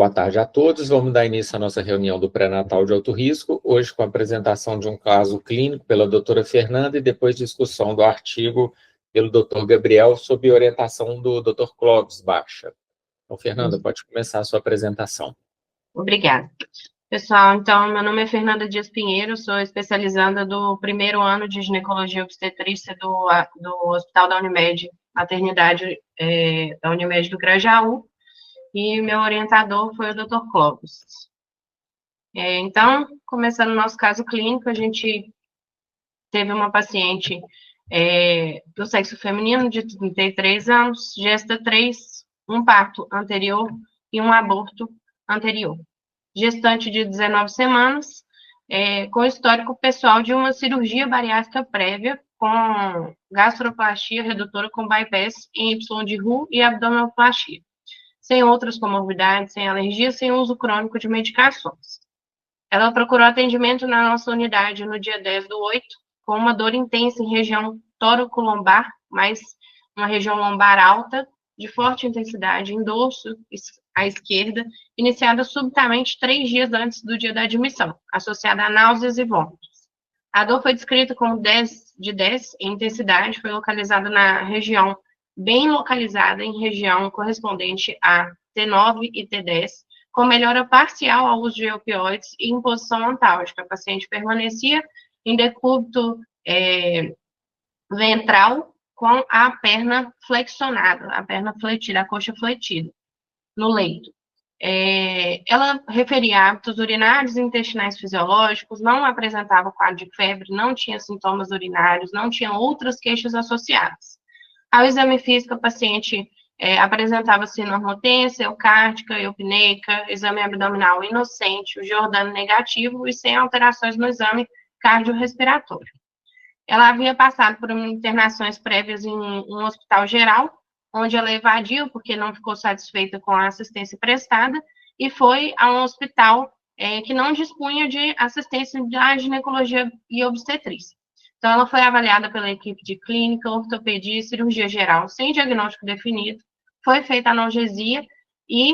Boa tarde a todos. Vamos dar início à nossa reunião do pré-natal de alto risco, hoje com a apresentação de um caso clínico pela doutora Fernanda e depois discussão do artigo pelo doutor Gabriel, sob orientação do doutor Clóvis Baixa. Então, Fernanda, pode começar a sua apresentação. Obrigada. Pessoal, então, meu nome é Fernanda Dias Pinheiro, sou especializanda do primeiro ano de ginecologia e obstetrícia do Hospital da Unimed, maternidade da Unimed do Grajaú, e meu orientador foi o Dr. Clóvis. Então, começando o nosso caso clínico, a gente teve uma paciente do sexo feminino de 33 anos, gesta 3, um parto anterior e um aborto anterior. Gestante de 19 semanas, com histórico pessoal de uma cirurgia bariátrica prévia, com gastroplastia redutora com bypass em Y de Roux e abdominoplastia, sem outras comorbidades, sem alergia, sem uso crônico de medicações. Ela procurou atendimento na nossa unidade no dia 10/8, com uma dor intensa em região tóraco-lombar, mais uma região lombar alta, de forte intensidade em dorso à esquerda, iniciada subitamente 3 dias antes do dia da admissão, associada a náuseas e vômitos. A dor foi descrita como 10 em intensidade, foi localizada na região, bem localizada em região correspondente a T9 e T10, com melhora parcial ao uso de opioides e imposição antálgica. A paciente permanecia em decúbito ventral com a perna flexionada, a perna fletida, a coxa fletida, no leito. Ela referia hábitos urinários e intestinais fisiológicos, não apresentava quadro de febre, não tinha sintomas urinários, não tinha outras queixas associadas. Ao exame físico, a paciente apresentava sinormotência, eukárdica, eupneica, exame abdominal inocente, o Giordano negativo e sem alterações no exame cardiorrespiratório. Ela havia passado por internações prévias em um hospital geral, onde ela evadiu porque não ficou satisfeita com a assistência prestada e foi a um hospital que não dispunha de assistência da ginecologia e obstetrícia. Então, ela foi avaliada pela equipe de clínica, ortopedia e cirurgia geral, sem diagnóstico definido, foi feita analgesia e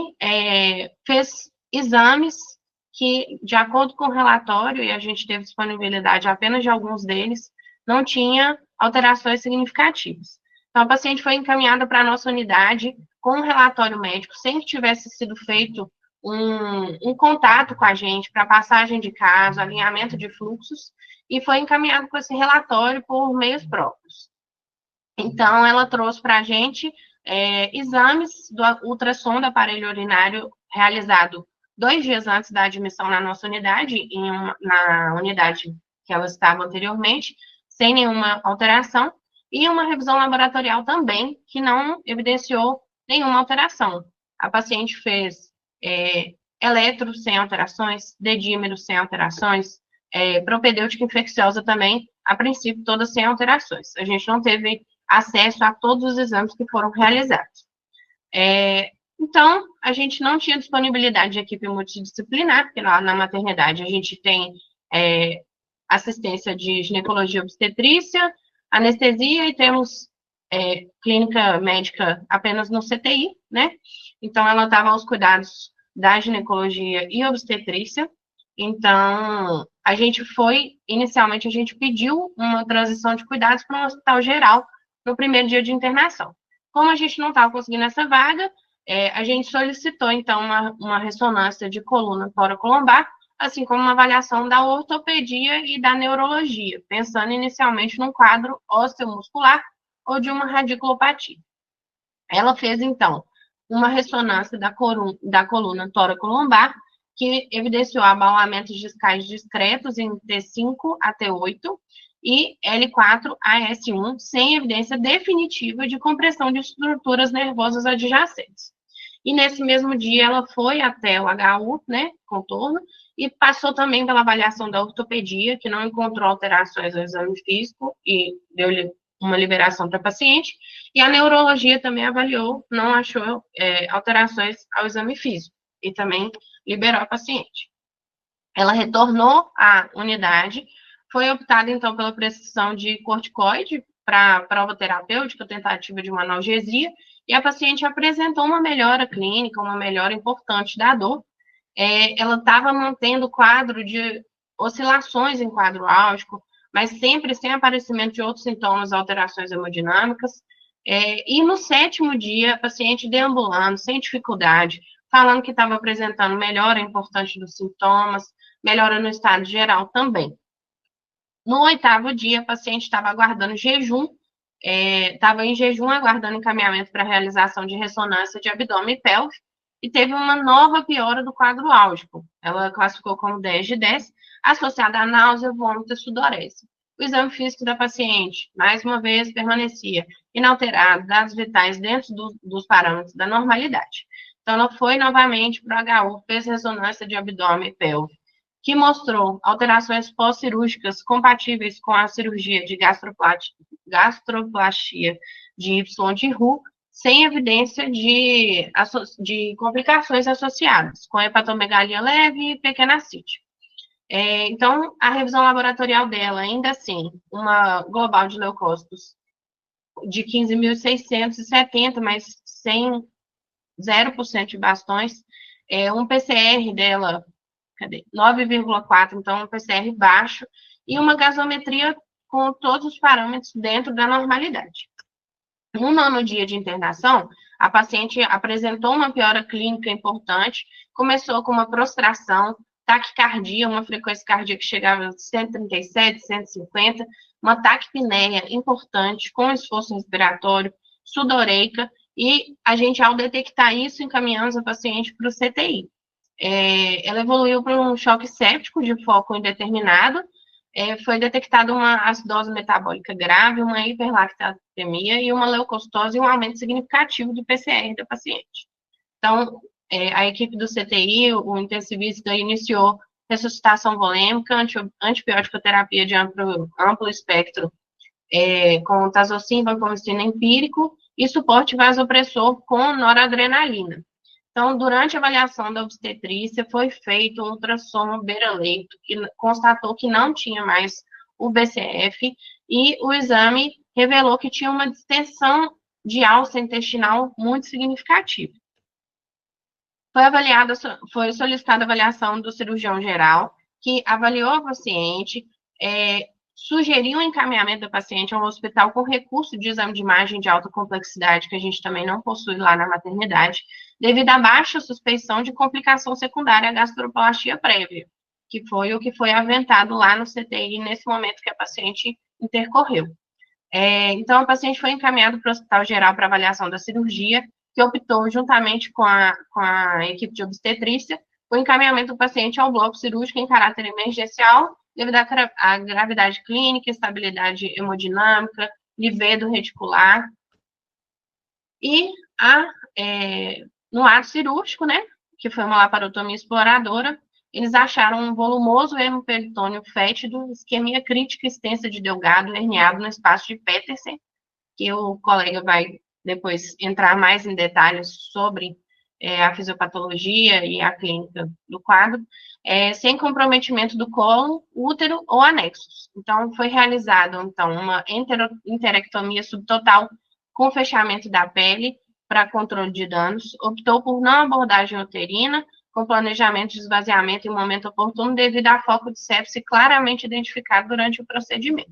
fez exames que, de acordo com o relatório, e a gente teve disponibilidade apenas de alguns deles, não tinha alterações significativas. Então, a paciente foi encaminhada para a nossa unidade com um relatório médico, sem que tivesse sido feito um contato com a gente para passagem de caso, alinhamento de fluxos, e foi encaminhado com esse relatório por meios próprios. Então, ela trouxe para a gente exames do ultrassom do aparelho urinário realizado 2 dias antes da admissão na nossa unidade, na unidade que ela estava anteriormente, sem nenhuma alteração, e uma revisão laboratorial também, que não evidenciou nenhuma alteração. A paciente fez eletro sem alterações, dedímero sem alterações, propedêutica infecciosa também, a princípio, todas sem alterações. A gente não teve acesso a todos os exames que foram realizados. Então, a gente não tinha disponibilidade de equipe multidisciplinar, porque lá na maternidade a gente tem assistência de ginecologia e obstetrícia, anestesia e temos clínica médica apenas no CTI, né? Então, ela estava aos cuidados da ginecologia e obstetrícia. Então, inicialmente, a gente pediu uma transição de cuidados para um hospital geral no primeiro dia de internação. Como a gente não estava conseguindo essa vaga, a gente solicitou, então, uma ressonância de coluna tóraco-lombar, assim como uma avaliação da ortopedia e da neurologia, pensando inicialmente num quadro ósseo-muscular ou de uma radiculopatia. Ela fez, então, uma ressonância da coluna tóraco-lombar, que evidenciou abalamentos discais discretos em T5 a T8 e L4 a S1, sem evidência definitiva de compressão de estruturas nervosas adjacentes. E nesse mesmo dia, ela foi até o HU, né, contorno, e passou também pela avaliação da ortopedia, que não encontrou alterações ao exame físico e deu-lhe uma liberação para a paciente, e a neurologia também avaliou, não achou alterações ao exame físico, e também liberou a paciente. Ela retornou à unidade, foi optada, então, pela prescrição de corticoide para prova terapêutica, tentativa de uma analgesia, e a paciente apresentou uma melhora clínica, uma melhora importante da dor. Ela estava mantendo o quadro de oscilações em quadro álgico, mas sempre sem aparecimento de outros sintomas, alterações hemodinâmicas. E no 7º dia, a paciente deambulando, sem dificuldade, falando que estava apresentando melhora importante dos sintomas, melhora no estado geral também. No 8º dia, a paciente estava aguardando jejum, estava em jejum aguardando encaminhamento para realização de ressonância de abdômen e pelve, e teve uma nova piora do quadro álgico. Ela classificou como 10 de 10, associada a náusea, vômito e sudorese. O exame físico da paciente, mais uma vez, permanecia inalterado, dados vitais dentro dos parâmetros da normalidade. Então, ela foi novamente para o HU, fez ressonância de abdômen e pelve, que mostrou alterações pós-cirúrgicas compatíveis com a cirurgia de gastroplastia de Y de Roux, sem evidência de complicações associadas, com hepatomegalia leve e pequena cite. Então, a revisão laboratorial dela, ainda assim, uma global de leucócitos de 15.670, mas sem 0% de bastões, um PCR dela, 9,4, então um PCR baixo, e uma gasometria com todos os parâmetros dentro da normalidade. No 9º dia de internação, a paciente apresentou uma piora clínica importante, começou com uma prostração, taquicardia, uma frequência cardíaca que chegava a 137, 150, uma taquipneia importante, com esforço respiratório, sudoreica, e a gente, ao detectar isso, encaminhamos a paciente para o CTI. Ela evoluiu para um choque séptico de foco indeterminado, foi detectada uma acidose metabólica grave, uma hiperlactatemia e uma leucocitose e um aumento significativo do PCR da paciente. Então, a equipe do CTI, o intensivista, iniciou ressuscitação volêmica, antibiótico terapia de amplo espectro, com tazocin, vancomicina empírico e suporte vasopressor com noradrenalina. Então, durante a avaliação da obstetrícia, foi feito um ultrassom beira-leito, que constatou que não tinha mais o BCF, e o exame revelou que tinha uma distensão de alça intestinal muito significativa. Foi solicitada a avaliação do cirurgião geral, que avaliou a paciente, sugeriu o encaminhamento da paciente a um hospital com recurso de exame de imagem de alta complexidade, que a gente também não possui lá na maternidade, devido à baixa suspeição de complicação secundária à gastroplastia prévia, que foi o que foi aventado lá no CTI nesse momento que a paciente intercorreu. Então, a paciente foi encaminhada para o Hospital Geral para avaliação da cirurgia, que optou, juntamente com a equipe de obstetrícia, o encaminhamento do paciente ao bloco cirúrgico em caráter emergencial, devido à gravidade clínica, estabilidade hemodinâmica, livedo reticular. E no ato cirúrgico, né, que foi uma laparotomia exploradora, eles acharam um volumoso hemoperitônio fétido, isquemia crítica extensa de Delgado, herniado no espaço de Petersen, que o colega vai depois entrar mais em detalhes sobre a fisiopatologia e a clínica do quadro, sem comprometimento do colo, útero ou anexos. Então, foi realizada uma enterectomia subtotal com fechamento da pele para controle de danos, optou por não abordagem uterina, com planejamento de esvaziamento em momento oportuno, devido a foco de sepse claramente identificado durante o procedimento.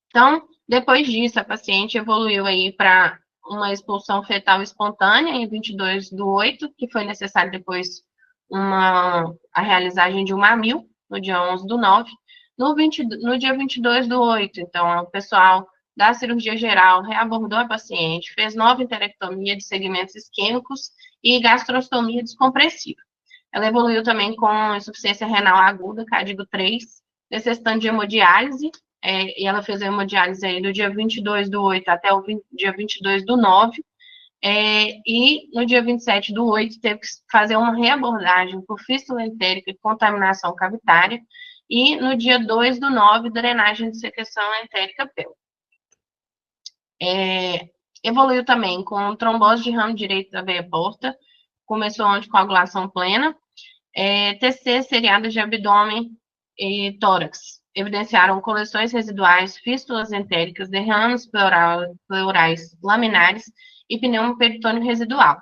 Então, depois disso, a paciente evoluiu aí para uma expulsão fetal espontânea em 22/8, que foi necessário depois a realizagem de uma AMIL, no dia 11/9. No dia 22/8, então, o pessoal da cirurgia geral reabordou a paciente, fez nova enterectomia de segmentos isquêmicos e gastrostomia descompressiva. Ela evoluiu também com insuficiência renal aguda, CADIGO 3, necessitando de hemodiálise, e ela fez a hemodiálise aí do dia 22/8 até o dia 22/9, e no dia 27/8 teve que fazer uma reabordagem por fístula entérica e contaminação cavitária, e no dia 2/9, drenagem de secreção entérica pélvica. Evoluiu também com trombose de ramo direito da veia porta, começou a anticoagulação plena, TC seriada de abdômen e tórax, evidenciaram coleções residuais, fístulas entéricas, derrames pleurais laminares e pneumo peritônio residual.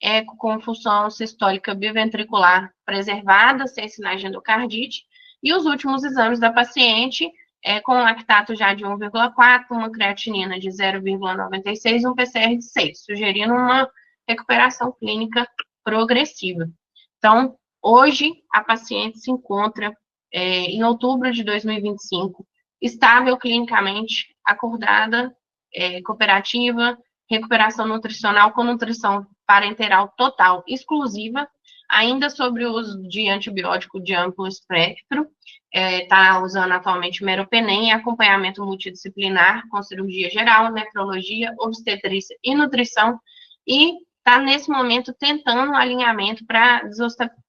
Eco com função sistólica biventricular preservada, sem sinais de endocardite, e os últimos exames da paciente, com lactato já de 1,4, uma creatinina de 0,96 e um PCR de 6, sugerindo uma recuperação clínica progressiva. Então, hoje, a paciente se encontra, em outubro de 2025, estável clinicamente, acordada, cooperativa, recuperação nutricional com nutrição parenteral total exclusiva, ainda sobre o uso de antibiótico de amplo espectro, está usando atualmente meropenem, acompanhamento multidisciplinar com cirurgia geral, nefrologia, obstetrícia e nutrição, e está nesse momento tentando um alinhamento para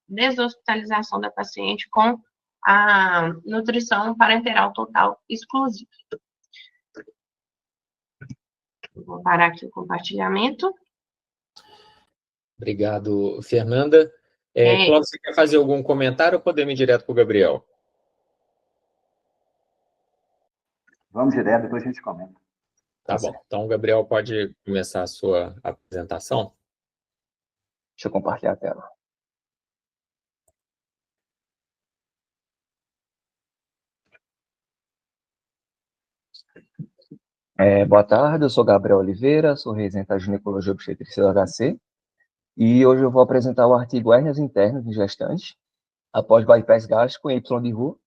deshospitalização da paciente com a nutrição parenteral total exclusiva. Vou parar aqui o compartilhamento. Obrigado, Fernanda. Cláudio, você quer fazer algum comentário ou podemos ir direto para o Gabriel? Vamos direto, depois a gente comenta. Tá bom. Então, o Gabriel pode começar a sua apresentação. Deixa eu compartilhar a tela. Boa tarde, eu sou Gabriel Oliveira, sou residente da Ginecologia Obstetrícia do HC, e hoje eu vou apresentar o artigo Hérnias internas em gestantes, após bypass gástrico em Y de Roux,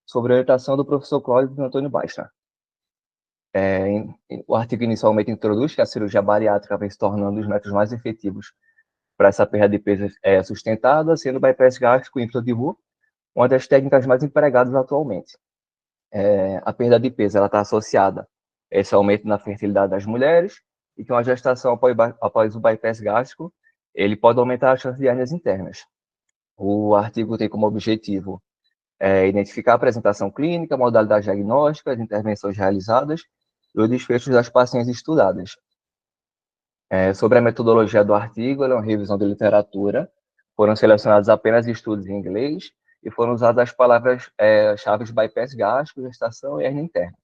sobre a orientação do professor Cláudio Antônio Baixa. O artigo inicialmente introduz que a cirurgia bariátrica vem se tornando um dos métodos mais efetivos para essa perda de peso sustentada, sendo o bypass gástrico em Y de Roux uma das técnicas mais empregadas atualmente. A perda de peso está associada a esse aumento na fertilidade das mulheres e que uma gestação após o bypass gástrico ele pode aumentar a chance de hérnias internas. O artigo tem como objetivo identificar a apresentação clínica, modalidades diagnósticas, intervenções realizadas e os desfechos das pacientes estudadas. Sobre a metodologia do artigo, ela é uma revisão de literatura, foram selecionados apenas estudos em inglês e foram usadas as palavras-chave bypass gástrico, gestação e hérnia interna.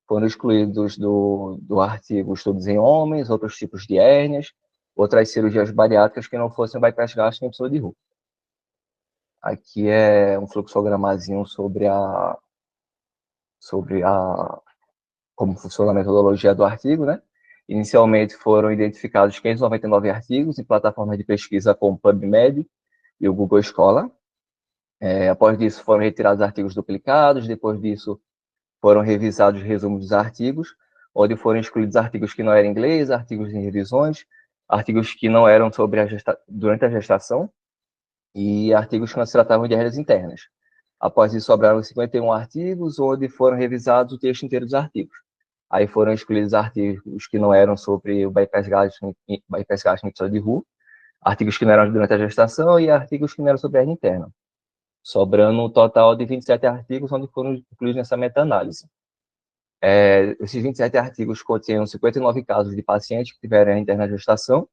Foram excluídos do artigo estudos em homens, outros tipos de hérnias, outras cirurgias bariátricas que não fossem bypass gástrico em Y de Roux. Aqui é um fluxogramazinho sobre como funciona a metodologia do artigo, né? Inicialmente foram identificados 599 artigos em plataformas de pesquisa como PubMed e o Google Scholar. Após isso, foram retirados artigos duplicados, depois disso, foram revisados resumos dos artigos, onde foram excluídos artigos que não eram em inglês, artigos em revisões, artigos que não eram durante a gestação e artigos que não se tratavam de hérnias internas. Após isso, sobraram 51 artigos, onde foram revisados o texto inteiro dos artigos. Aí foram excluídos artigos que não eram sobre o bypass gástrico em Y de Roux, artigos que não eram durante a gestação e artigos que não eram sobre a hérnia interna, sobrando um total de 27 artigos, onde foram incluídos nessa meta-análise. Esses 27 artigos continham 59 casos de pacientes que tiveram hérnia interna na gestação,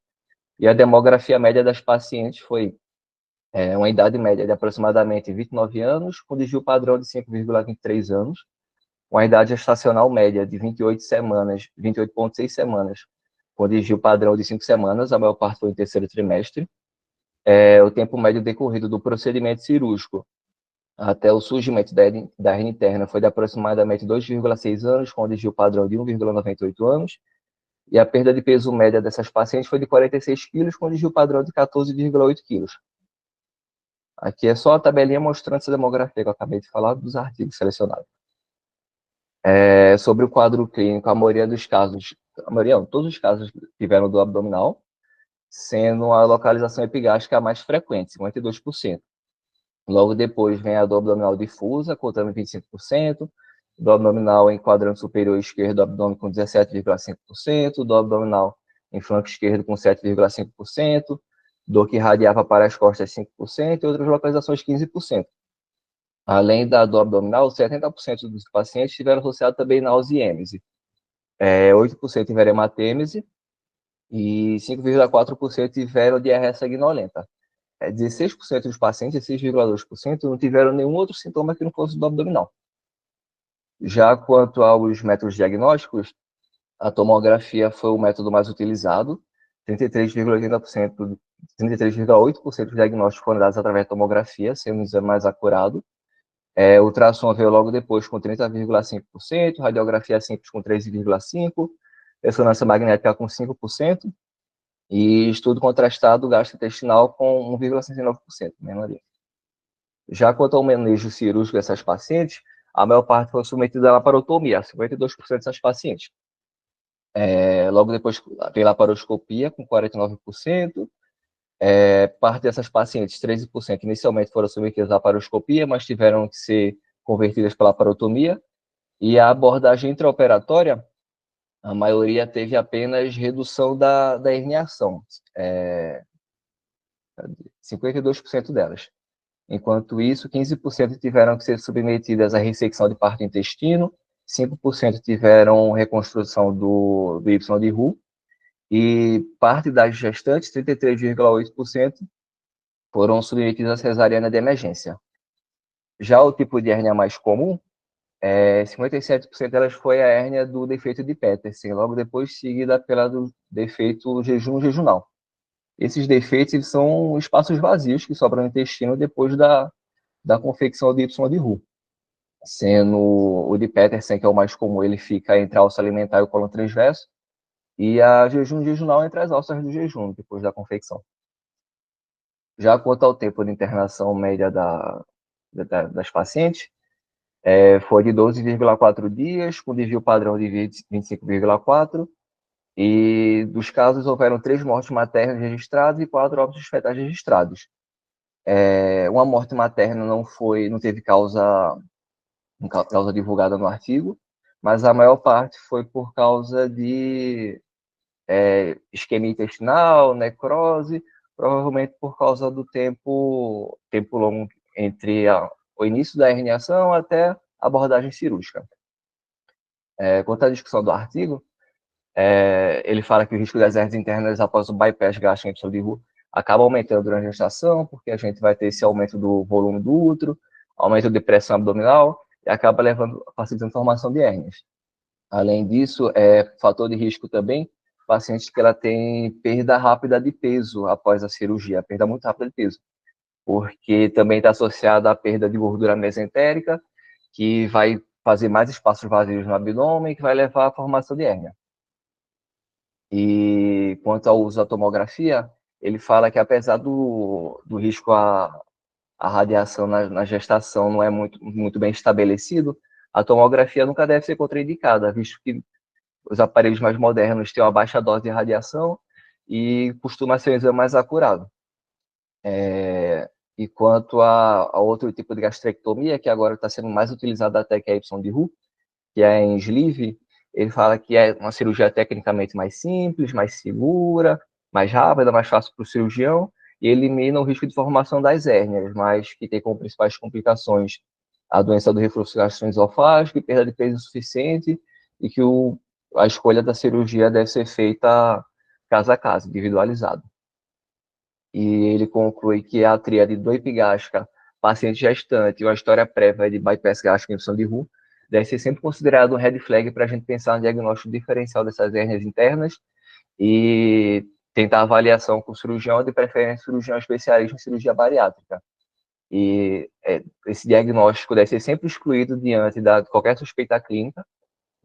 e a demografia média das pacientes foi uma idade média de aproximadamente 29 anos, com desvio padrão de 5,23 anos, uma idade gestacional média de 28,6 semanas, com desvio padrão de 5 semanas, a maior parte foi no terceiro trimestre. O tempo médio decorrido do procedimento cirúrgico até o surgimento da hérnia interna foi de aproximadamente 2,6 anos, com desvio padrão de 1,98 anos, e a perda de peso média dessas pacientes foi de 46 quilos, com desvio padrão de 14,8 quilos. Aqui é só a tabelinha mostrando essa demografia que eu acabei de falar dos artigos selecionados. Sobre o quadro clínico, a maioria dos casos, todos os casos tiveram dor abdominal, sendo a localização epigástrica a mais frequente, 52%. Logo depois vem a dor abdominal difusa, contando 25%, dor abdominal em quadrante superior esquerdo do abdômen com 17,5%, dor abdominal em flanco esquerdo com 7,5%, dor que irradiava para as costas 5% e outras localizações 15%. Além da dor abdominal, 70% dos pacientes tiveram associado também náusea e êmese. 8% tiveram hematêmese e 5,4% tiveram diarreia sanguinolenta. 16% dos pacientes, 6,2%, não tiveram nenhum outro sintoma que não fosse do abdominal. Já quanto aos métodos diagnósticos, a tomografia foi o método mais utilizado, 33,80%, 33,8% dos diagnósticos foram dados através da tomografia, sendo um exame mais acurado. O ultrassom veio logo depois com 30,5%, radiografia simples com 13,5%, ressonância magnética com 5%, e estudo contrastado gastrointestinal com 1,69%, mesmo ali. Já quanto ao manejo cirúrgico dessas pacientes, a maior parte foi submetida à laparotomia, 52% dessas pacientes. Logo depois, tem laparoscopia, com 49%. Parte dessas pacientes, 13%, inicialmente foram submetidas à laparoscopia, mas tiveram que ser convertidas para laparotomia. E a abordagem intraoperatória, a maioria teve apenas redução da herniação, 52% delas. Enquanto isso, 15% tiveram que ser submetidas à ressecção de parto intestino, 5% tiveram reconstrução do Y de Roux, e parte das gestantes, 33,8%, foram submetidas à cesariana de emergência. Já o tipo de hérnia mais comum, 57% delas foi a hérnia do defeito de Petersen, logo depois seguida pela do defeito jejunal. Esses defeitos eles são espaços vazios que sobram no intestino depois da confecção de Y de Roux. Sendo o de Petersen, que é o mais comum, ele fica entre a alça alimentar e o colo transverso, e a jejunal entre as alças do jejum, depois da confecção. Já quanto ao tempo de internação média das pacientes, foi de 12,4 dias, com desvio padrão de 25,4, e dos casos houveram 3 mortes maternas registradas e 4 óbitos fetais registrados. Uma morte materna não teve causa divulgada no artigo, mas a maior parte foi por causa de isquemia intestinal, necrose, provavelmente por causa do tempo longo entre o início da herniação até a abordagem cirúrgica. Quanto à discussão do artigo, ele fala que o risco das hernias internas após o bypass gástrico de Roux acaba aumentando durante a gestação, porque a gente vai ter esse aumento do volume do útero, aumento de pressão abdominal, e acaba facilitando a formação de hérnias. Além disso, fator de risco também, pacientes que ela tem perda rápida de peso após a cirurgia, perda muito rápida de peso, porque também está associada à perda de gordura mesentérica, que vai fazer mais espaços vazios no abdômen, que vai levar à formação de hérnia. E quanto ao uso da tomografia, ele fala que apesar do risco à radiação na gestação não é muito bem estabelecido, a tomografia nunca deve ser contraindicada, visto que os aparelhos mais modernos têm uma baixa dose de radiação e costuma ser um exame mais acurado. E quanto a outro tipo de gastrectomia, que agora está sendo mais utilizada até que a Y de Roux, que é em sleeve, ele fala que é uma cirurgia tecnicamente mais simples, mais segura, mais rápida, mais fácil para o cirurgião, e elimina o risco de formação das hérnias, mas que tem como principais complicações a doença do refluxo gastroesofágico e perda de peso insuficiente, e que a escolha da cirurgia deve ser feita caso a caso, individualizado. E ele conclui que a tríade do epigástrica, paciente gestante e uma história prévia de bypass gástrico em Y de Roux deve ser sempre considerado um red flag para a gente pensar no diagnóstico diferencial dessas hérnias internas e tentar avaliação com o cirurgião, de preferência cirurgião especialista em cirurgia bariátrica. E esse diagnóstico deve ser sempre excluído diante de qualquer suspeita clínica,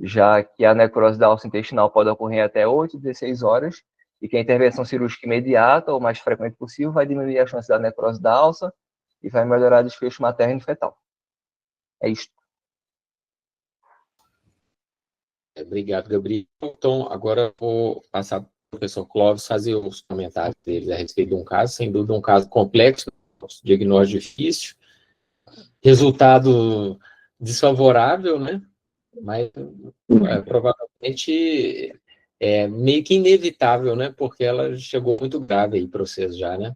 já que a necrose da alça intestinal pode ocorrer até 8 a 16 horas, e que a intervenção cirúrgica imediata, ou mais frequente possível, vai diminuir a chance da necrose da alça e vai melhorar o desfecho materno e fetal. É isso. Obrigado, Gabriel. Então, agora eu vou passar para o professor Clóvis fazer os comentários dele a respeito de um caso, sem dúvida um caso complexo, diagnóstico difícil, resultado desfavorável, né? Mas provavelmente meio que inevitável, né? Porque ela chegou muito grave aí, o processo já, né?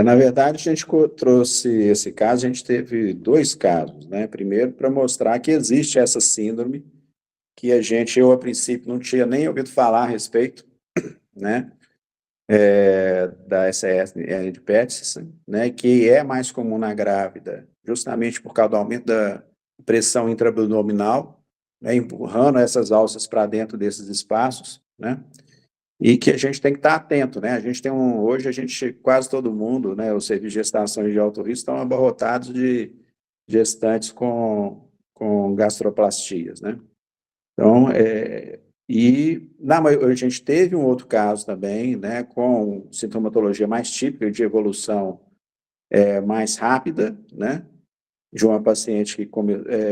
Na verdade, a gente trouxe esse caso, a gente teve 2 casos, né? Primeiro, para mostrar que existe essa síndrome, que eu, a princípio, não tinha nem ouvido falar a respeito, né? Da SES de Petersen, né? Que é mais comum na grávida, justamente por causa do aumento pressão intraabdominal, né, empurrando essas alças para dentro desses espaços, né? E que a gente tem que estar atento, né? A gente tem hoje quase todo mundo, né, os serviços de gestação de alto risco estão abarrotados de gestantes com gastroplastias, né? Então, a gente teve um outro caso também, né, com sintomatologia mais típica de evolução mais rápida, né, de uma paciente que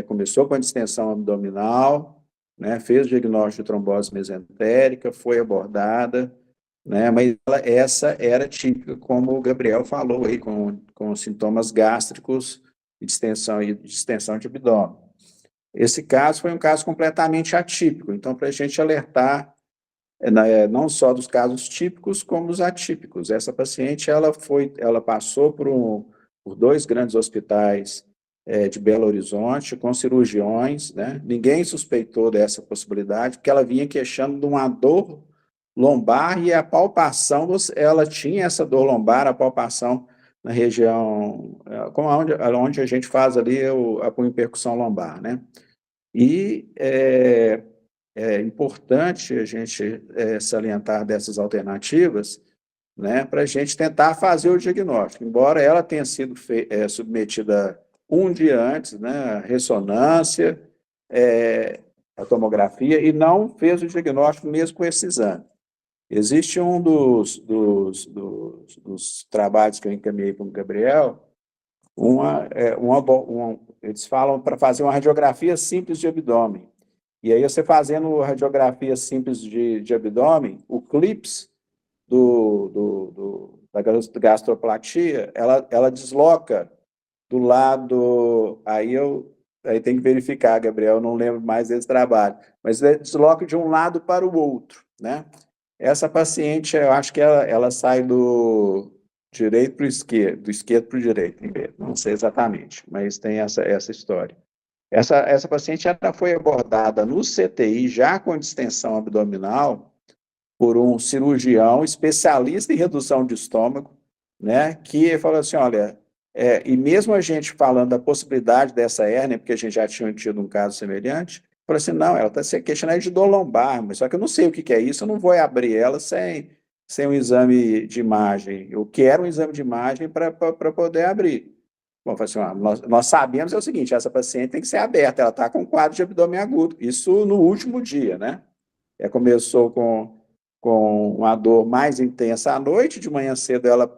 começou com a distensão abdominal, né, fez o diagnóstico de trombose mesentérica, foi abordada, né, mas essa era típica, como o Gabriel falou aí, com sintomas gástricos e distensão de abdômen. Esse caso foi um caso completamente atípico, então, para a gente alertar não só dos casos típicos, como os atípicos. Essa paciente, ela passou por 2 grandes hospitais de Belo Horizonte, com cirurgiões, né? Ninguém suspeitou dessa possibilidade, porque ela vinha queixando de uma dor lombar e a palpação, ela tinha essa dor lombar, a palpação na região, onde a gente faz ali a punho-percussão lombar, né? E é importante a gente salientar dessas alternativas, né, para a gente tentar fazer o diagnóstico. Embora ela tenha sido submetida um dia antes, né, ressonância, a tomografia, e não fez o diagnóstico mesmo com esse exame. Existe um dos trabalhos que eu encaminhei para o Gabriel, eles falam para fazer uma radiografia simples de abdômen. E aí, você fazendo radiografia simples de abdômen, o CLIPS da gastroplatia, ela desloca do lado... Aí tem que verificar, Gabriel, eu não lembro mais desse trabalho, mas desloca de um lado para o outro, né? Essa paciente, eu acho que ela sai do direito para o esquerdo, do esquerdo para o direito, não sei exatamente, mas tem essa história. Essa paciente ela foi abordada no CTI, já com distensão abdominal, por um cirurgião especialista em redução de estômago, né, que falou assim, olha, e mesmo a gente falando da possibilidade dessa hérnia, porque a gente já tinha tido um caso semelhante, falou assim, não, ela está se questionando de dor lombar, mas só que eu não sei o que é isso, eu não vou abrir ela sem um exame de imagem. Eu quero um exame de imagem para poder abrir. Bom, assim, nós sabemos o seguinte, essa paciente tem que ser aberta, ela está com um quadro de abdômen agudo, isso no último dia, né? Começou com uma dor mais intensa à noite, de manhã cedo ela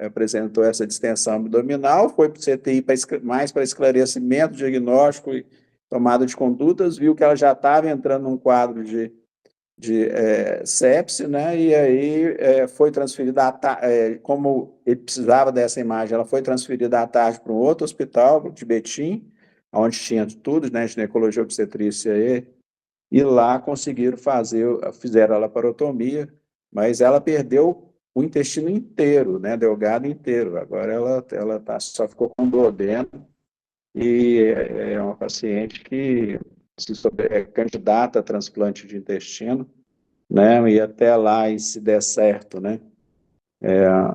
apresentou essa distensão abdominal, foi para o CTI mais para esclarecimento, diagnóstico e tomada de condutas, viu que ela já estava entrando num quadro de sepse, né, e aí foi transferida, como ele precisava dessa imagem, ela foi transferida à tarde para um outro hospital, de Betim, onde tinha tudo, né, ginecologia, obstetrícia, e lá fizeram a laparotomia, mas ela perdeu o intestino inteiro, né, delgado inteiro, agora ela só ficou com duodeno, e é uma paciente que é candidata a transplante de intestino, né, e até lá, e se der certo, né,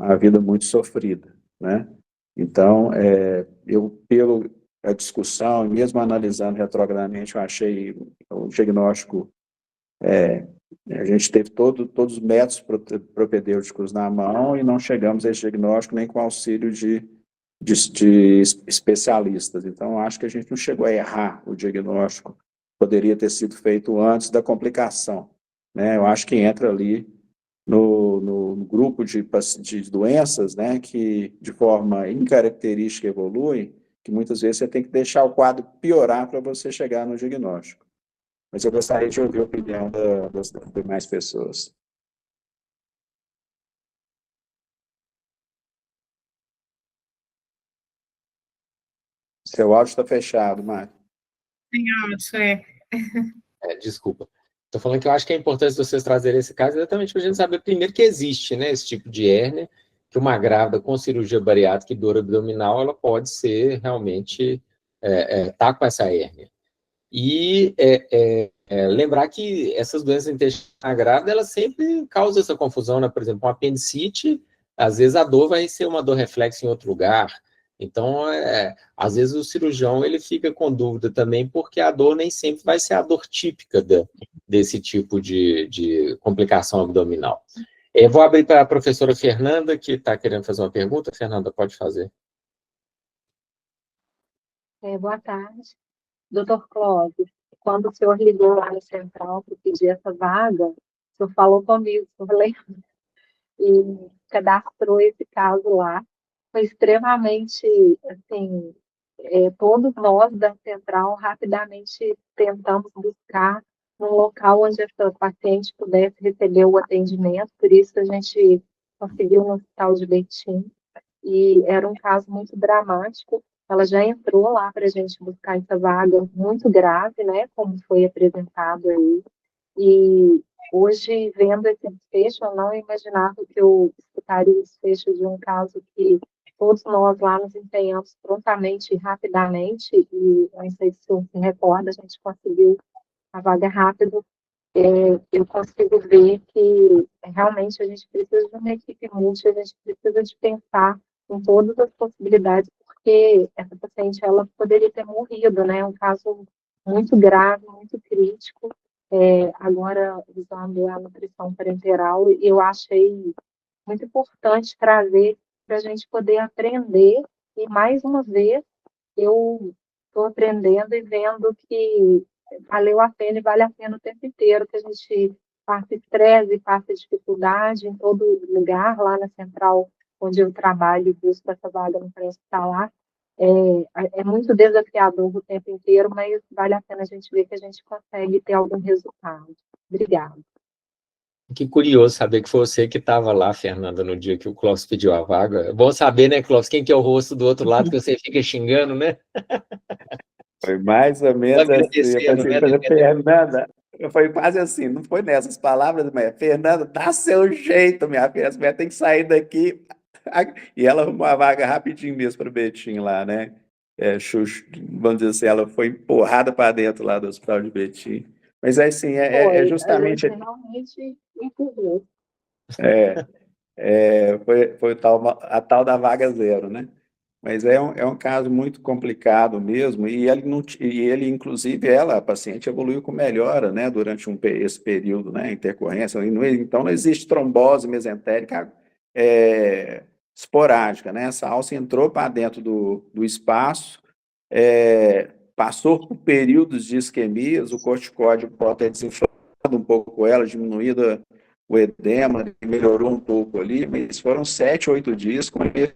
a vida muito sofrida, né. Então, pela discussão, e mesmo analisando retrogradamente, eu achei o diagnóstico, a gente teve todos os métodos propedêuticos na mão e não chegamos a esse diagnóstico nem com auxílio de especialistas. Então, acho que a gente não chegou a errar o diagnóstico, poderia ter sido feito antes da complicação, né? Eu acho que entra ali no grupo de doenças, né, que de forma incaracterística evoluem, que muitas vezes você tem que deixar o quadro piorar para você chegar no diagnóstico. Mas eu gostaria de ouvir a opinião das demais pessoas. Seu áudio está fechado, Mário. Desculpa. Estou falando que eu acho que é importante vocês trazerem esse caso exatamente para a gente saber, primeiro, que existe, né, esse tipo de hérnia, que uma grávida com cirurgia bariátrica e dor abdominal, ela pode ser realmente, tá com essa hérnia. E lembrar que essas doenças intestinais grávidas, elas sempre causam essa confusão, né? Por exemplo, um apendicite, às vezes a dor vai ser uma dor reflexa em outro lugar, Então, às vezes o cirurgião ele fica com dúvida também, porque a dor nem sempre vai ser a dor típica desse tipo de complicação abdominal. Eu vou abrir para a professora Fernanda, que está querendo fazer uma pergunta. Fernanda, pode fazer. Boa tarde. Doutor Clóvis, quando o senhor ligou lá no Central para pedir essa vaga, o senhor falou comigo, o senhor lembra? E cadastrou esse caso lá. Foi extremamente, assim, todos nós da Central rapidamente tentamos buscar um local onde essa paciente pudesse receber o atendimento, por isso a gente conseguiu no Hospital de Betim, e era um caso muito dramático. Ela já entrou lá para a gente buscar essa vaga muito grave, né, como foi apresentado aí, e hoje, vendo esse desfecho, eu não imaginava que eu escutaria o desfecho de um caso que todos nós lá nos empenhamos prontamente e rapidamente, e não sei se o senhor se recorda, a gente conseguiu a vaga rápido. Eu consigo ver que realmente a gente precisa de uma equipe multi, a gente precisa de pensar em todas as possibilidades, porque essa paciente, ela poderia ter morrido, né? É um caso muito grave, muito crítico. Agora, usando a nutrição parenteral, eu achei muito importante trazer para a gente poder aprender, e mais uma vez, eu estou aprendendo e vendo que valeu a pena e vale a pena o tempo inteiro, que a gente passa estresse, passa dificuldade em todo lugar, lá na Central, onde eu trabalho e busco essa vaga no pré-hospitalar. É muito desafiador o tempo inteiro, mas vale a pena a gente ver que a gente consegue ter algum resultado. Obrigada. Que curioso saber que foi você que estava lá, Fernanda, no dia que o Clóvis pediu a vaga. É bom saber, né, Clóvis, quem que é o rosto do outro lado que você fica xingando, né? Foi mais ou menos assim. Eu Agradecendo, né? pensei, Fernanda, foi quase assim, não foi nessas palavras, mas Fernanda, dá seu jeito, minha filha, essa mulher tem que sair daqui. E ela arrumou a vaga rapidinho mesmo para o Betim lá, né? Vamos dizer assim, ela foi empurrada para dentro lá do Hospital de Betim. Mas é assim, justamente. A gente realmente empurrou. Foi a tal da vaga zero, né? Mas é um caso muito complicado mesmo, e ele, inclusive, a paciente evoluiu com melhora, né, durante esse período, né, intercorrência. Então, não existe trombose mesentérica esporádica, né? Essa alça entrou para dentro do espaço, passou por períodos de isquemias, o corticóide pode ter desinflamado um pouco ela, diminuído o edema, melhorou um pouco ali, mas foram 7, 8 dias com esse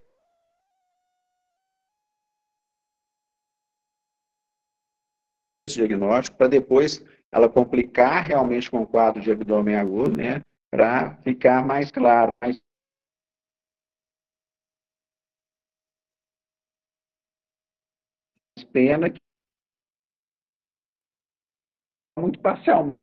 diagnóstico, para depois ela complicar realmente com o quadro de abdômen agudo, né, para ficar mais claro, mais pena que muito parcial,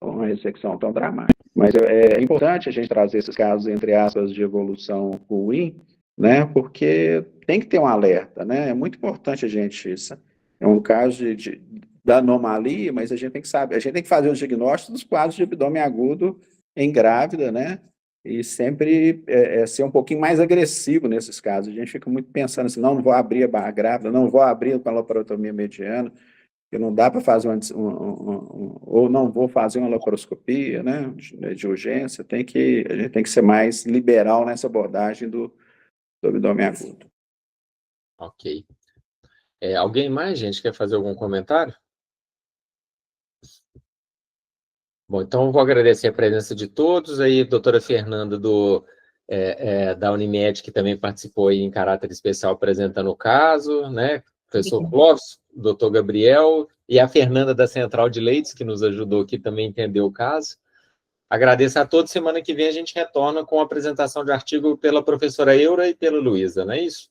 uma ressecção tão dramática. Mas é importante a gente trazer esses casos, entre aspas, de evolução ruim, né, porque tem que ter um alerta, né, é muito importante a gente, é um caso da anomalia, mas a gente tem que saber, a gente tem que fazer os diagnósticos dos quadros de abdômen agudo em grávida, né, e sempre ser um pouquinho mais agressivo nesses casos. A gente fica muito pensando assim, não vou abrir a barra grávida, não vou abrir com a laparotomia mediana, que não dá para fazer ou não vou fazer uma laparoscopia, né, de urgência. A gente tem que ser mais liberal nessa abordagem do abdômen agudo. Ok. Alguém mais, gente, quer fazer algum comentário? Bom, então eu vou agradecer a presença de todos, aí doutora Fernanda da Unimed, que também participou aí em caráter especial apresentando o caso, né? Professor Clóvis, doutor Gabriel, e a Fernanda da Central de Leitos, que nos ajudou aqui também a entender o caso. Agradeço a todos. Semana que vem a gente retorna com a apresentação de artigo pela professora Eura e pela Luísa, não é isso?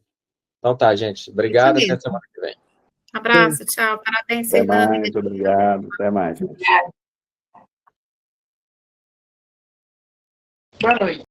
Então tá, gente. Obrigado, até semana que vem. Abraço, tchau. Parabéns, Até Fernanda. mais, obrigado. Até mais, gente. Boa noite.